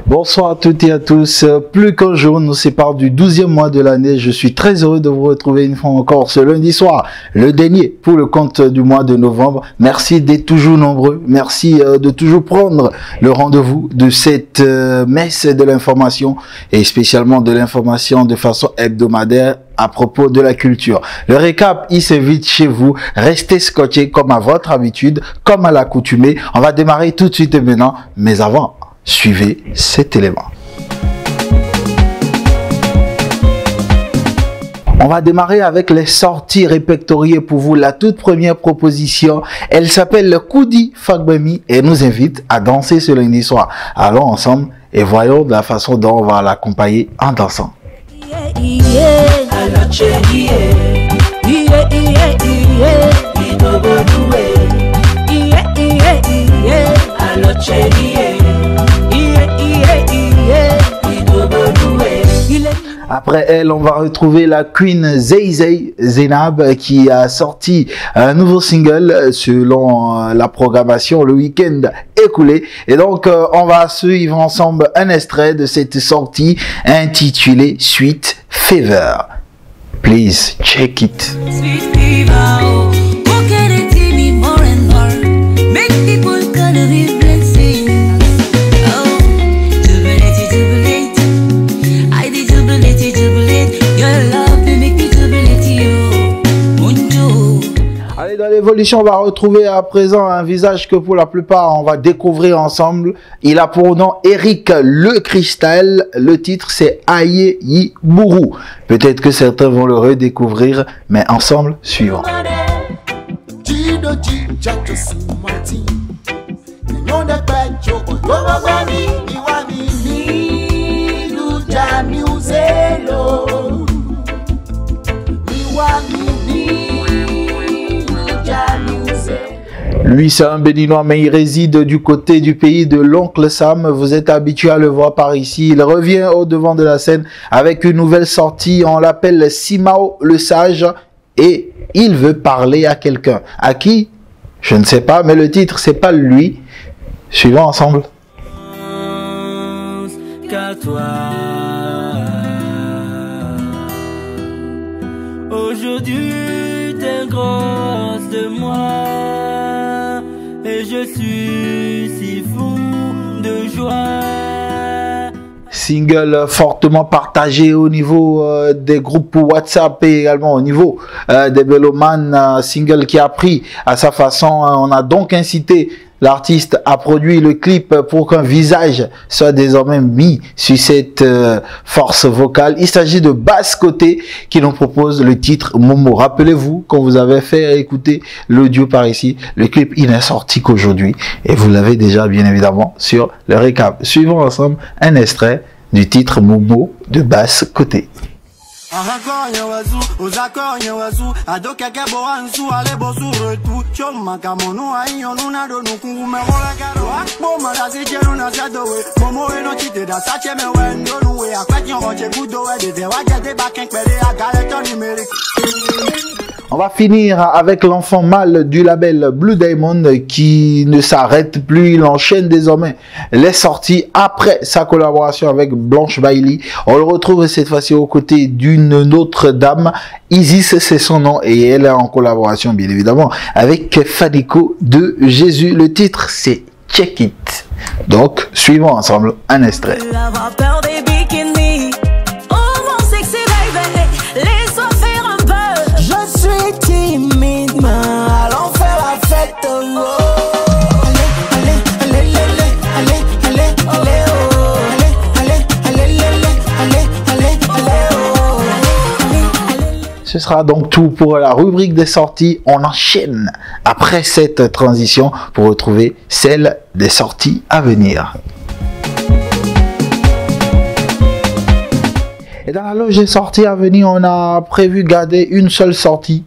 Bonsoir à toutes et à tous. Plus qu'un jour nous sépare du 12e mois de l'année. Je suis très heureux de vous retrouver une fois encore ce lundi soir, le dernier pour le compte du mois de novembre. Merci d'être toujours nombreux. Merci de toujours prendre le rendez-vous de cette messe de l'information et spécialement de l'information de façon hebdomadaire à propos de la culture. Le récap, il s'invite chez vous. Restez scotchés comme à votre habitude, comme à l'accoutumée. On va démarrer tout de suite et maintenant. Mais avant, suivez cet élément. On va démarrer avec les sorties répertoriées pour vous. La toute première proposition, elle s'appelle le Koudi Fagbemi et nous invite à danser ce lundi soir. Allons ensemble et voyons de la façon dont on va l'accompagner en dansant. Après elle, on va retrouver la Queen Zay Zainab qui a sorti un nouveau single selon la programmation le week-end écoulé. Et donc, on va suivre ensemble un extrait de cette sortie intitulée Sweet Fever. Please check it. Sweet Fever, oh. Dans l'évolution, on va retrouver à présent un visage que pour la plupart, on va découvrir ensemble. Il a pour nom Eric Le Cristal. Le titre, c'est Aye Yi Bourou. Peut-être que certains vont le redécouvrir, mais ensemble, suivant. Lui, c'est un Béninois, mais il réside du côté du pays de l'oncle Sam. Vous êtes habitué à le voir par ici. Il revient au devant de la scène avec une nouvelle sortie. On l'appelle Simao le Sage et il veut parler à quelqu'un. À qui? Je ne sais pas, mais le titre, c'est pas lui. Suivons ensemble. Qu'à toi. Aujourd'hui, t'es grosse de moi. Et je suis si fou de joie. Single fortement partagé au niveau des groupes WhatsApp et également au niveau des Belloman. Single qui a pris à sa façon. On a donc incité l'artiste a produit le clip pour qu'un visage soit désormais mis sur cette force vocale. Il s'agit de Basse Côté qui nous propose le titre Momo. Rappelez-vous qu'on vous avait fait écouter l'audio par ici. Le clip, il n'est sorti qu'aujourd'hui et vous l'avez déjà bien évidemment sur le récap. Suivons ensemble un extrait du titre Momo de Basse Côté. On va finir avec l'enfant mâle du label Blue Diamond qui ne s'arrête plus, il enchaîne désormais les sorties après sa collaboration avec Blanche Bailey. On le retrouve cette fois-ci aux côtés d'une autre dame, Isis c'est son nom et elle est en collaboration bien évidemment avec Fadiko de Jésus. Le titre c'est Check It. Donc suivons ensemble un extrait. Ce sera donc tout pour la rubrique des sorties. On enchaîne après cette transition pour retrouver celle des sorties à venir. Et dans la loge des sorties à venir, on a prévu garder une seule sortie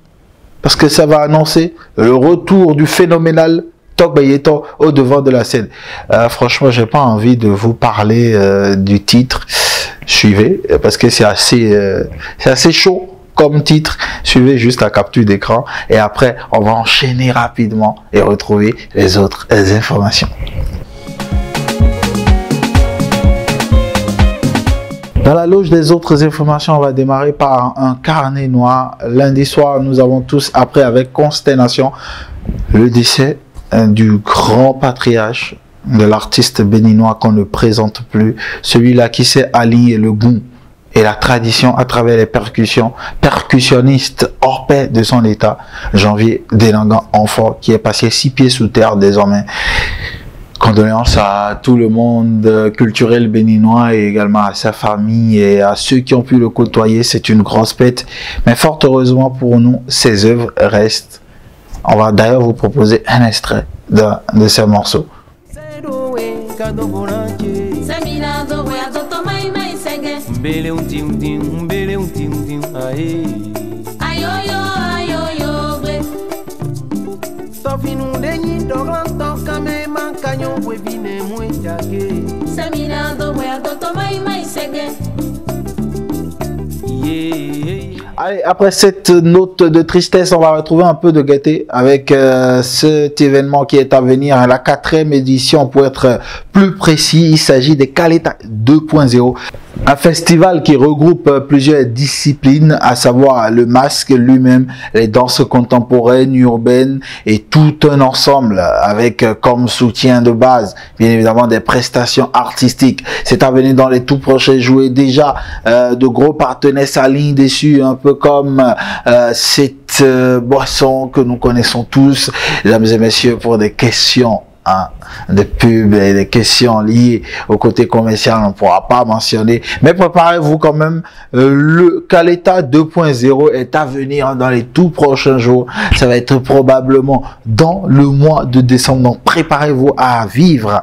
parce que ça va annoncer le retour du phénoménal Tok Bayeto au devant de la scène. Franchement, j'ai pas envie de vous parler du titre. Suivez parce que c'est assez chaud comme titre. Suivez juste la capture d'écran et après on va enchaîner rapidement et retrouver les autres informations. Dans la loge des autres informations, on va démarrer par un carnet noir. Lundi soir, nous avons tous appris avec consternation le décès du grand patriarche de l'artiste béninois qu'on ne présente plus, celui-là qui s'est aligné le goût et la tradition à travers les percussions, percussionniste hors pair de son état, Janvier Delangan Enfant, qui est passé 6 pieds sous terre désormais. Condoléances à tout le monde culturel béninois et également à sa famille et à ceux qui ont pu le côtoyer. C'est une grosse pète, mais fort heureusement pour nous, ses œuvres restent. On va d'ailleurs vous proposer un extrait de ces morceaux. Allez, après cette note de tristesse, on va retrouver un peu de gaieté avec cet événement qui est à venir, la 4e édition pour être plus précis. Il s'agit des Caleta 2.0. Un festival qui regroupe plusieurs disciplines, à savoir le masque lui-même, les danses contemporaines, urbaines et tout un ensemble avec comme soutien de base, bien évidemment, des prestations artistiques. C'est à venir dans les tout prochains jours. Déjà, de gros partenaires s'alignent dessus, un peu comme cette boisson que nous connaissons tous, mesdames et messieurs, pour des questions de pub et des questions liées au côté commercial, on ne pourra pas mentionner, mais préparez-vous quand même. Le Caleta 2.0 est à venir dans les tout prochains jours. Ça va être probablement dans le mois de décembre, donc préparez-vous à vivre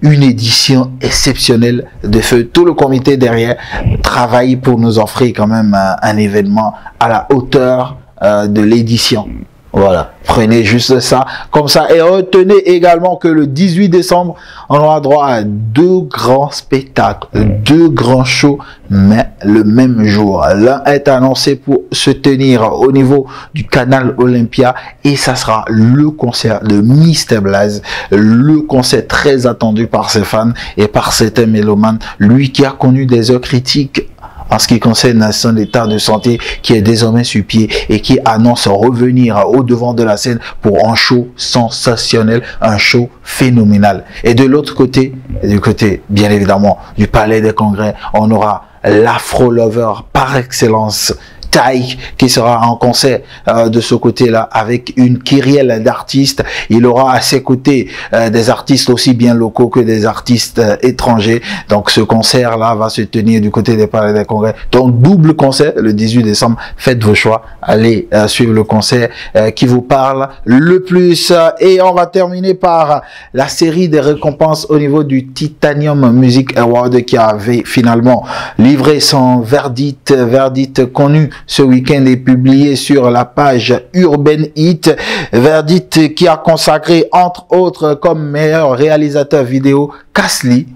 une édition exceptionnelle de feu. Tout le comité derrière travaille pour nous offrir quand même un événement à la hauteur de l'édition. Voilà, prenez juste ça comme ça et retenez également que le 18 décembre, on aura droit à 2 grands spectacles, 2 grands shows, mais le même jour. L'un est annoncé pour se tenir au niveau du canal Olympia et ça sera le concert de Mr Blaze, le concert très attendu par ses fans et par certains mélomanes, lui qui a connu des heures critiques en ce qui concerne son état de santé, qui est désormais sur pied et qui annonce revenir au devant de la scène pour un show sensationnel, un show phénoménal. Et de l'autre côté, du côté bien évidemment du Palais des Congrès, on aura l'Afro Lover par excellence, Taïk, qui sera en concert de ce côté-là avec une kyrielle d'artistes. Il aura à ses côtés des artistes aussi bien locaux que des artistes étrangers. Donc ce concert-là va se tenir du côté des Palais des Congrès. Donc double concert le 18 décembre. Faites vos choix. Allez suivre le concert qui vous parle le plus. Et on va terminer par la série des récompenses au niveau du Titanium Music Award qui avait finalement livré son verdict connu ce week-end est publié sur la page Urban Hit. Verdict qui a consacré entre autres comme meilleur réalisateur vidéo Kasli,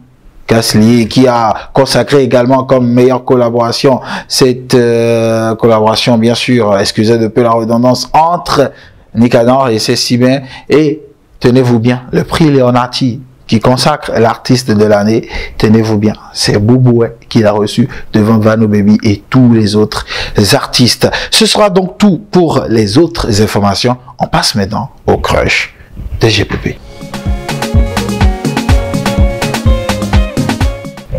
qui a consacré également comme meilleure collaboration cette collaboration bien sûr, excusez de peu la redondance, entre Nicanor et Cécimien. Et tenez-vous bien, le prix Leonardi qui consacre l'artiste de l'année, tenez-vous bien, c'est Bouboué qui l'a reçu devant Vano Baby et tous les autres artistes. Ce sera donc tout pour les autres informations. On passe maintenant au crush de GPP.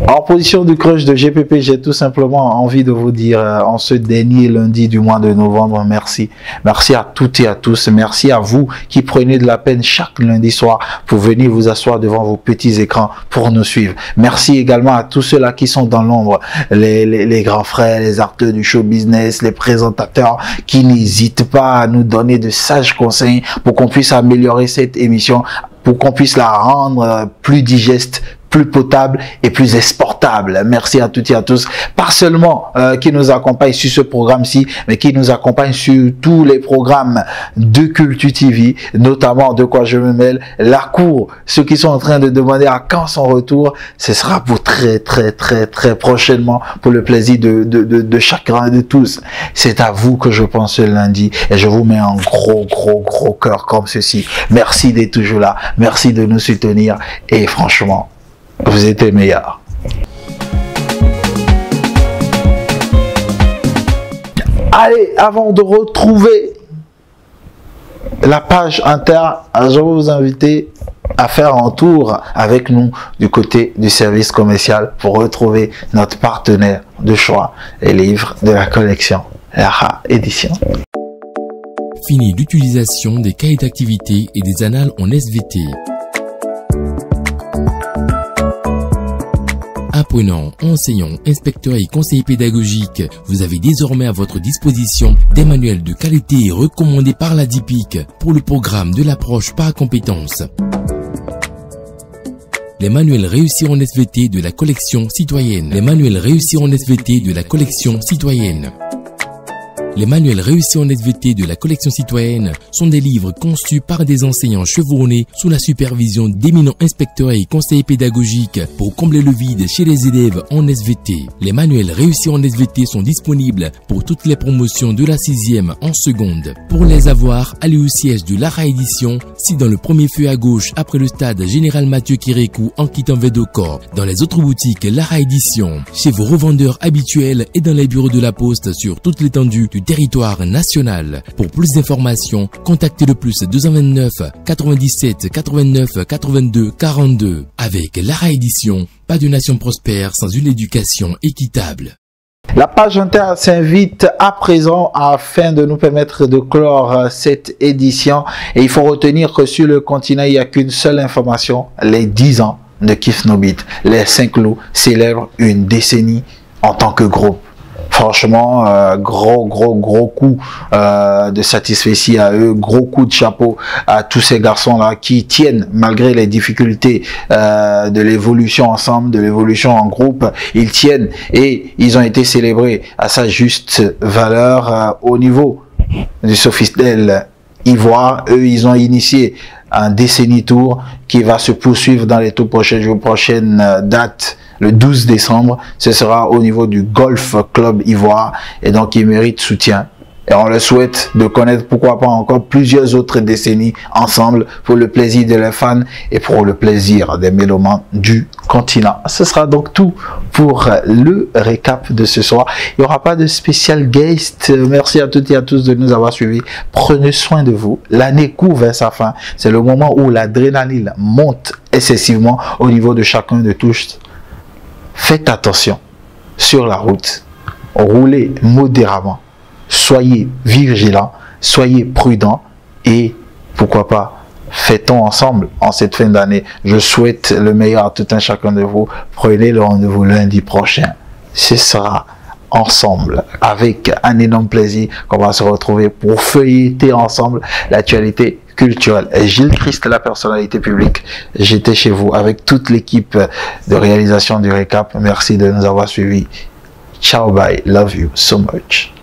En position du crush de GPP, j'ai tout simplement envie de vous dire en ce dernier lundi du mois de novembre, merci. Merci à toutes et à tous. Merci à vous qui prenez de la peine chaque lundi soir pour venir vous asseoir devant vos petits écrans pour nous suivre. Merci également à tous ceux-là qui sont dans l'ombre, les grands frères, les acteurs du show business, les présentateurs qui n'hésitent pas à nous donner de sages conseils pour qu'on puisse améliorer cette émission, pour qu'on puisse la rendre plus digeste, plus potable et plus exportable. Merci à toutes et à tous, pas seulement qui nous accompagnent sur ce programme-ci, mais qui nous accompagnent sur tous les programmes de Culture TV, notamment De quoi je me mêle, La Cour, ceux qui sont en train de demander à quand son retour. Ce sera pour très prochainement, pour le plaisir de chacun et de tous. C'est à vous que je pense ce lundi et je vous mets un gros cœur comme ceci. Merci d'être toujours là, merci de nous soutenir et franchement, vous êtes les meilleurs. Allez, avant de retrouver la page interne, je vais vous inviter à faire un tour avec nous du côté du service commercial pour retrouver notre partenaire de choix, les livres de la collection Lara Édition. Fini l'utilisation des cahiers d'activité et des annales en SVT. Apprenants, enseignants, inspecteurs et conseillers pédagogiques, vous avez désormais à votre disposition des manuels de qualité recommandés par la DIPIC pour le programme de l'approche par compétences. Les manuels réussis en SVT de la collection citoyenne. Les manuels réussis en SVT de la collection citoyenne. Les manuels réussis en SVT de la collection citoyenne sont des livres conçus par des enseignants chevronnés sous la supervision d'éminents inspecteurs et conseillers pédagogiques pour combler le vide chez les élèves en SVT. Les manuels réussis en SVT sont disponibles pour toutes les promotions de la 6e en seconde. Pour les avoir, allez au siège de Lara Édition, si dans le premier feu à gauche après le stade Général Mathieu Kérékou en quittant Védocor, dans les autres boutiques Lara Édition, chez vos revendeurs habituels et dans les bureaux de la Poste sur toute l'étendue du territoire national. Pour plus d'informations, contactez le plus 229 97 89 82 42. Avec Lara Édition, pas de nation prospère sans une éducation équitable. La page interne s'invite à présent afin de nous permettre de clore cette édition. Et il faut retenir que sur le continent, il n'y a qu'une seule information, les 10 ans de Kif No Beat. Les Saint-Cloud célèbrent une décennie en tant que groupe. Franchement, gros coup de satisfaction à eux, gros coup de chapeau à tous ces garçons-là qui tiennent malgré les difficultés de l'évolution ensemble, de l'évolution en groupe. Ils tiennent et ils ont été célébrés à sa juste valeur au niveau du Sofitel Ivoire. Eux, ils ont initié un décennie tour qui va se poursuivre dans les tout prochains jours, prochaines dates. Le 12 décembre, ce sera au niveau du Golf Club Ivoire et donc il mérite soutien. Et on le souhaite de connaître pourquoi pas encore plusieurs autres décennies ensemble pour le plaisir de leurs fans et pour le plaisir des mélomanes du continent. Ce sera donc tout pour le récap de ce soir. Il n'y aura pas de spécial guest. Merci à toutes et à tous de nous avoir suivis. Prenez soin de vous. L'année court vers sa fin. C'est le moment où l'adrénaline monte excessivement au niveau de chacun de tous. Faites attention sur la route, roulez modérément, soyez vigilants, soyez prudents et pourquoi pas, fêtons ensemble en cette fin d'année. Je souhaite le meilleur à tout un chacun de vous. Prenez le rendez-vous lundi prochain. Ce sera ensemble avec un énorme plaisir qu'on va se retrouver pour feuilleter ensemble l'actualité culturelle. Gilles Christ, la personnalité publique, j'étais chez vous avec toute l'équipe de réalisation du récap. Merci de nous avoir suivis. Ciao, bye, love you so much.